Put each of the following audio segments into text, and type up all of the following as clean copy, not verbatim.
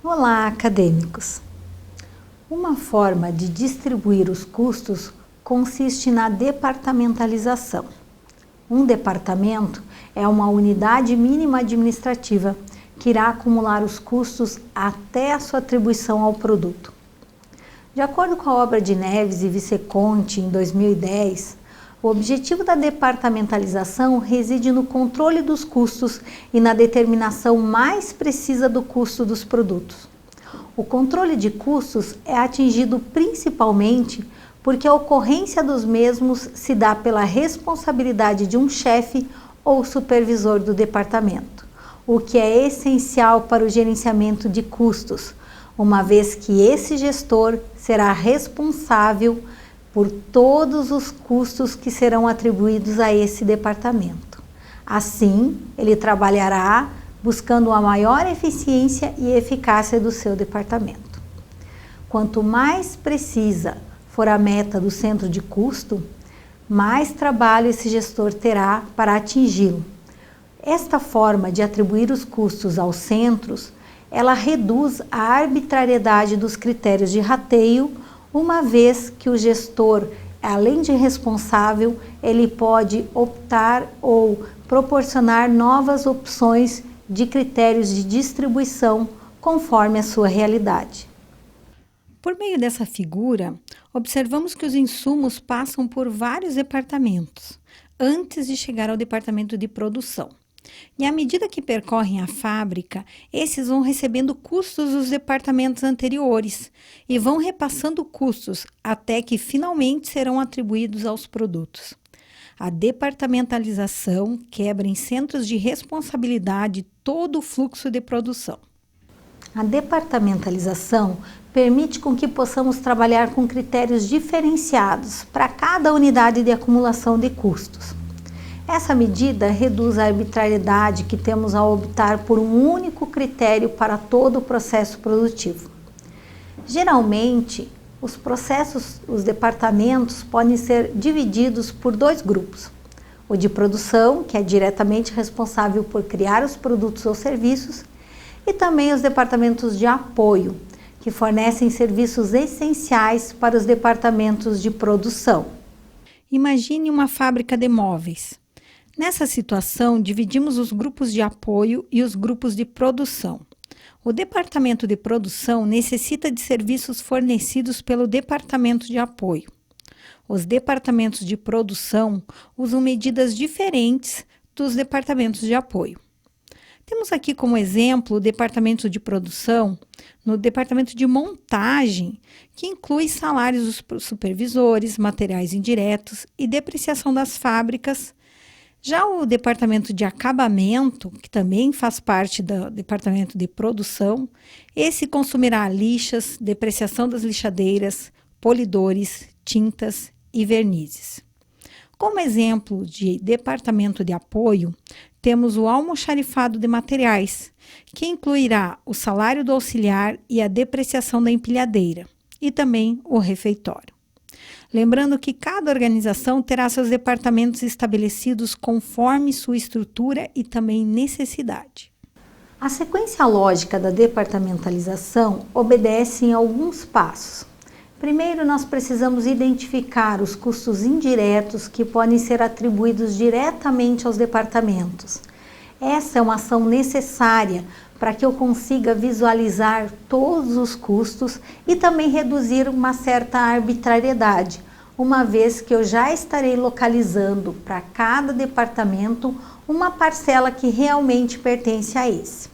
Olá, acadêmicos! Uma forma de distribuir os custos consiste na departamentalização. Um departamento é uma unidade mínima administrativa que irá acumular os custos até a sua atribuição ao produto. De acordo com a obra de Neves e Viceconte, em 2010, o objetivo da departamentalização reside no controle dos custos e na determinação mais precisa do custo dos produtos. O controle de custos é atingido principalmente porque a ocorrência dos mesmos se dá pela responsabilidade de um chefe ou supervisor do departamento, o que é essencial para o gerenciamento de custos, uma vez que esse gestor será responsável por todos os custos que serão atribuídos a esse departamento. Assim, ele trabalhará buscando a maior eficiência e eficácia do seu departamento. Quanto mais precisa for a meta do centro de custo, mais trabalho esse gestor terá para atingi-lo. Esta forma de atribuir os custos aos centros, ela reduz a arbitrariedade dos critérios de rateio, uma vez que o gestor, além de responsável, ele pode optar ou proporcionar novas opções de critérios de distribuição conforme a sua realidade. Por meio dessa figura, observamos que os insumos passam por vários departamentos antes de chegar ao departamento de produção. E à medida que percorrem a fábrica, esses vão recebendo custos dos departamentos anteriores e vão repassando custos até que finalmente serão atribuídos aos produtos. A departamentalização quebra em centros de responsabilidade todo o fluxo de produção. A departamentalização permite com que possamos trabalhar com critérios diferenciados para cada unidade de acumulação de custos. Essa medida reduz a arbitrariedade que temos ao optar por um único critério para todo o processo produtivo. Geralmente, os departamentos podem ser divididos por dois grupos. O de produção, que é diretamente responsável por criar os produtos ou serviços, e também os departamentos de apoio, que fornecem serviços essenciais para os departamentos de produção. Imagine uma fábrica de móveis. Nessa situação, dividimos os grupos de apoio e os grupos de produção. O departamento de produção necessita de serviços fornecidos pelo departamento de apoio. Os departamentos de produção usam medidas diferentes dos departamentos de apoio. Temos aqui como exemplo o departamento de produção, no departamento de montagem, que inclui salários dos supervisores, materiais indiretos e depreciação das fábricas. Já o departamento de acabamento, que também faz parte do departamento de produção, esse consumirá lixas, depreciação das lixadeiras, polidores, tintas e vernizes. Como exemplo de departamento de apoio, temos o almoxarifado de materiais, que incluirá o salário do auxiliar e a depreciação da empilhadeira, e também o refeitório. Lembrando que cada organização terá seus departamentos estabelecidos conforme sua estrutura e também necessidade. A sequência lógica da departamentalização obedece em alguns passos. Primeiro, nós precisamos identificar os custos indiretos que podem ser atribuídos diretamente aos departamentos. Essa é uma ação necessária para que eu consiga visualizar todos os custos e também reduzir uma certa arbitrariedade, uma vez que eu já estarei localizando para cada departamento uma parcela que realmente pertence a esse.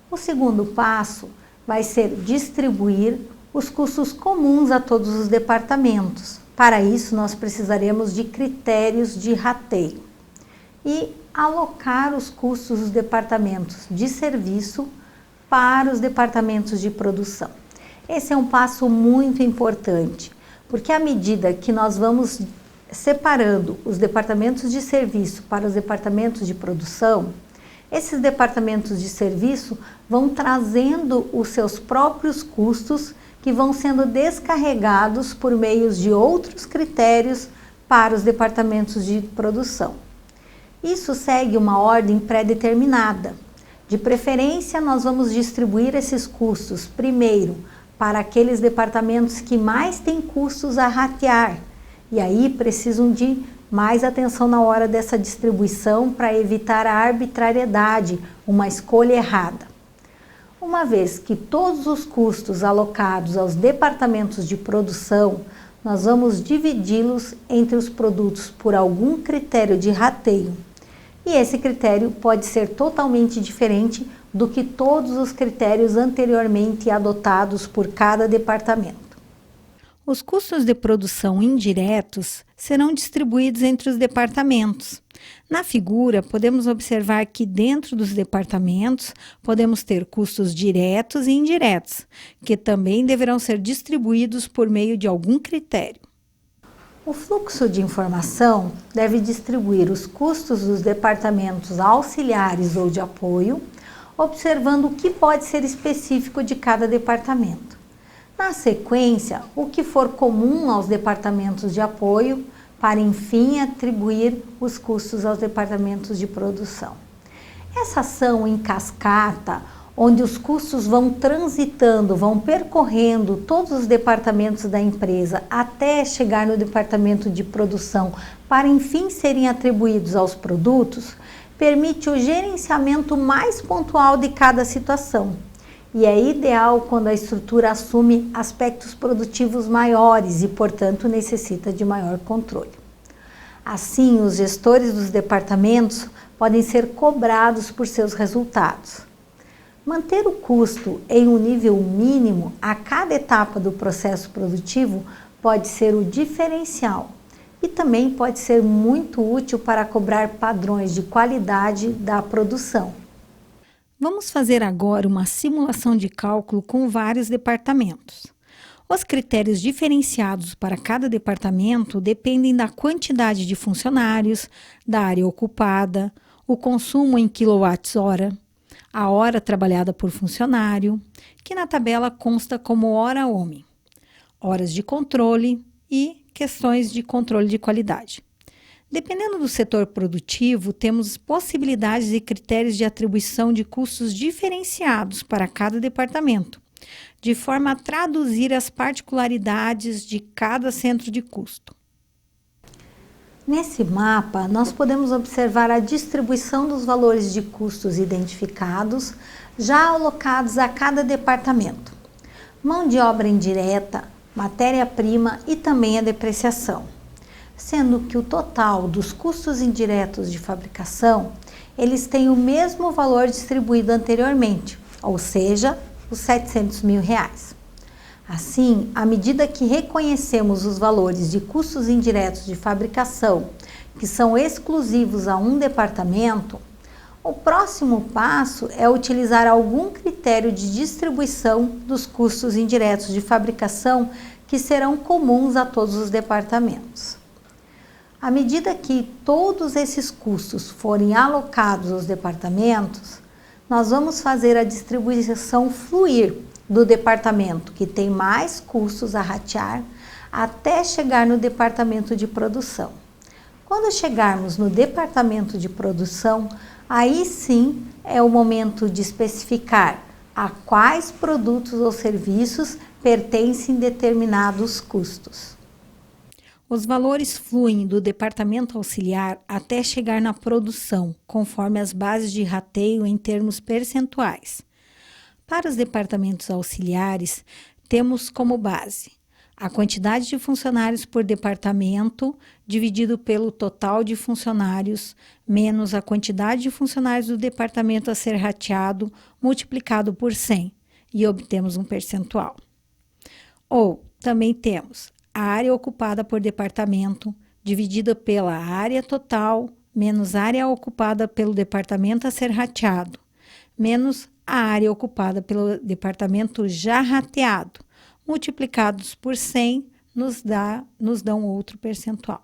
O segundo passo vai ser distribuir os custos comuns a todos os departamentos. Para isso, nós precisaremos de critérios de rateio e alocar os custos dos departamentos de serviço para os departamentos de produção. Esse é um passo muito importante, porque à medida que nós vamos separando os departamentos de serviço para os departamentos de produção, esses departamentos de serviço vão trazendo os seus próprios custos que vão sendo descarregados por meio de outros critérios para os departamentos de produção. Isso segue uma ordem pré-determinada, De preferência, nós vamos distribuir esses custos primeiro para aqueles departamentos que mais têm custos a ratear e aí precisam de mais atenção na hora dessa distribuição para evitar a arbitrariedade, uma escolha errada. Uma vez que todos os custos alocados aos departamentos de produção, nós vamos dividi-los entre os produtos por algum critério de rateio. E esse critério pode ser totalmente diferente do que todos os critérios anteriormente adotados por cada departamento. Os custos de produção indiretos serão distribuídos entre os departamentos. Na figura, podemos observar que dentro dos departamentos podemos ter custos diretos e indiretos, que também deverão ser distribuídos por meio de algum critério. O fluxo de informação deve distribuir os custos dos departamentos auxiliares ou de apoio, observando o que pode ser específico de cada departamento. Na sequência, o que for comum aos departamentos de apoio, para enfim atribuir os custos aos departamentos de produção. Essa ação em cascata, onde os custos vão transitando, vão percorrendo todos os departamentos da empresa até chegar no departamento de produção, para enfim serem atribuídos aos produtos, permite o gerenciamento mais pontual de cada situação. E é ideal quando a estrutura assume aspectos produtivos maiores e, portanto, necessita de maior controle. Assim, os gestores dos departamentos podem ser cobrados por seus resultados. Manter o custo em um nível mínimo a cada etapa do processo produtivo pode ser o diferencial e também pode ser muito útil para cobrar padrões de qualidade da produção. Vamos fazer agora uma simulação de cálculo com vários departamentos. Os critérios diferenciados para cada departamento dependem da quantidade de funcionários, da área ocupada, o consumo em quilowatts-hora, a hora trabalhada por funcionário, que na tabela consta como hora-homem, horas de controle e questões de controle de qualidade. Dependendo do setor produtivo, temos possibilidades e critérios de atribuição de custos diferenciados para cada departamento, de forma a traduzir as particularidades de cada centro de custo. Nesse mapa, nós podemos observar a distribuição dos valores de custos identificados, já alocados a cada departamento. Mão de obra indireta, matéria-prima e também a depreciação. Sendo que o total dos custos indiretos de fabricação, eles têm o mesmo valor distribuído anteriormente, ou seja, os R$700 mil. Assim, à medida que reconhecemos os valores de custos indiretos de fabricação, que são exclusivos a um departamento, o próximo passo é utilizar algum critério de distribuição dos custos indiretos de fabricação que serão comuns a todos os departamentos. À medida que todos esses custos forem alocados aos departamentos, nós vamos fazer a distribuição fluir do departamento que tem mais custos a ratear até chegar no departamento de produção. Quando chegarmos no departamento de produção, aí sim é o momento de especificar a quais produtos ou serviços pertencem determinados custos. Os valores fluem do departamento auxiliar até chegar na produção, conforme as bases de rateio em termos percentuais. Para os departamentos auxiliares, temos como base a quantidade de funcionários por departamento dividido pelo total de funcionários, menos a quantidade de funcionários do departamento a ser rateado, multiplicado por 100, e obtemos um percentual. Ou também temos a área ocupada por departamento, dividida pela área total, menos a área ocupada pelo departamento a ser rateado, menos a área ocupada pelo departamento já rateado, multiplicados por 100, nos dão outro percentual.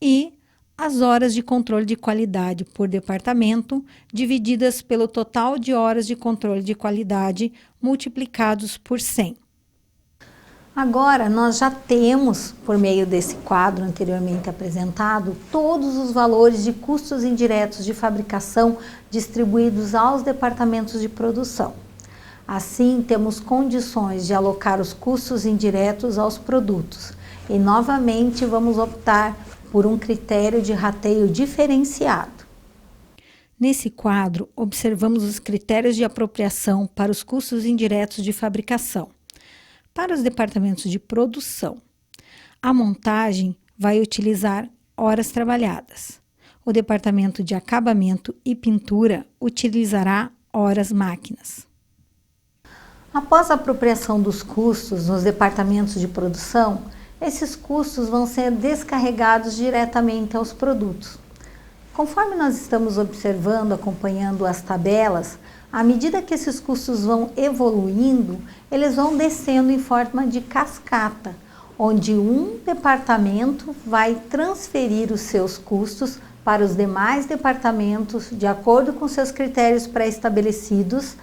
E as horas de controle de qualidade por departamento, divididas pelo total de horas de controle de qualidade, multiplicados por 100. Agora, nós já temos, por meio desse quadro anteriormente apresentado, todos os valores de custos indiretos de fabricação distribuídos aos departamentos de produção. Assim, temos condições de alocar os custos indiretos aos produtos e, novamente, vamos optar por um critério de rateio diferenciado. Nesse quadro, observamos os critérios de apropriação para os custos indiretos de fabricação. Para os departamentos de produção, a montagem vai utilizar horas trabalhadas. O departamento de acabamento e pintura utilizará horas máquinas. Após a apropriação dos custos nos departamentos de produção, esses custos vão ser descarregados diretamente aos produtos. Conforme nós estamos observando, acompanhando as tabelas, à medida que esses custos vão evoluindo, eles vão descendo em forma de cascata, onde um departamento vai transferir os seus custos para os demais departamentos de acordo com seus critérios pré-estabelecidos,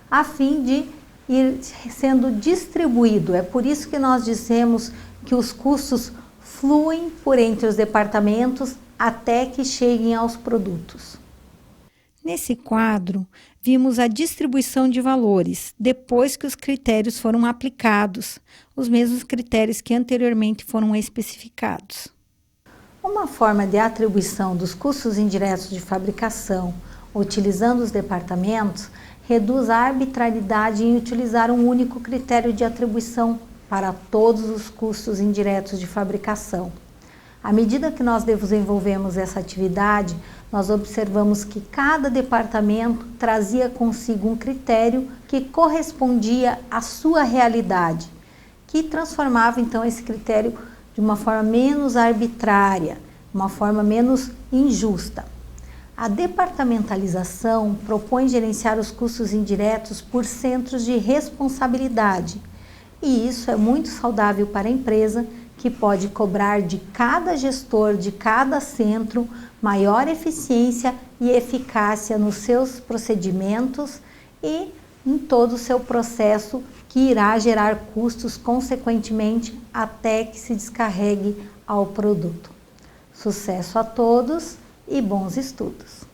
a fim de ir sendo distribuído. É por isso que nós dizemos que os custos fluem por entre os departamentos até que cheguem aos produtos. Nesse quadro, vimos a distribuição de valores depois que os critérios foram aplicados, os mesmos critérios que anteriormente foram especificados. Uma forma de atribuição dos custos indiretos de fabricação, utilizando os departamentos, reduz a arbitrariedade em utilizar um único critério de atribuição para todos os custos indiretos de fabricação. À medida que nós desenvolvemos essa atividade, nós observamos que cada departamento trazia consigo um critério que correspondia à sua realidade, que transformava então esse critério de uma forma menos arbitrária, uma forma menos injusta. A departamentalização propõe gerenciar os custos indiretos por centros de responsabilidade, e isso é muito saudável para a empresa, que pode cobrar de cada gestor, de cada centro, maior eficiência e eficácia nos seus procedimentos e em todo o seu processo, que irá gerar custos consequentemente até que se descarregue ao produto. Sucesso a todos e bons estudos!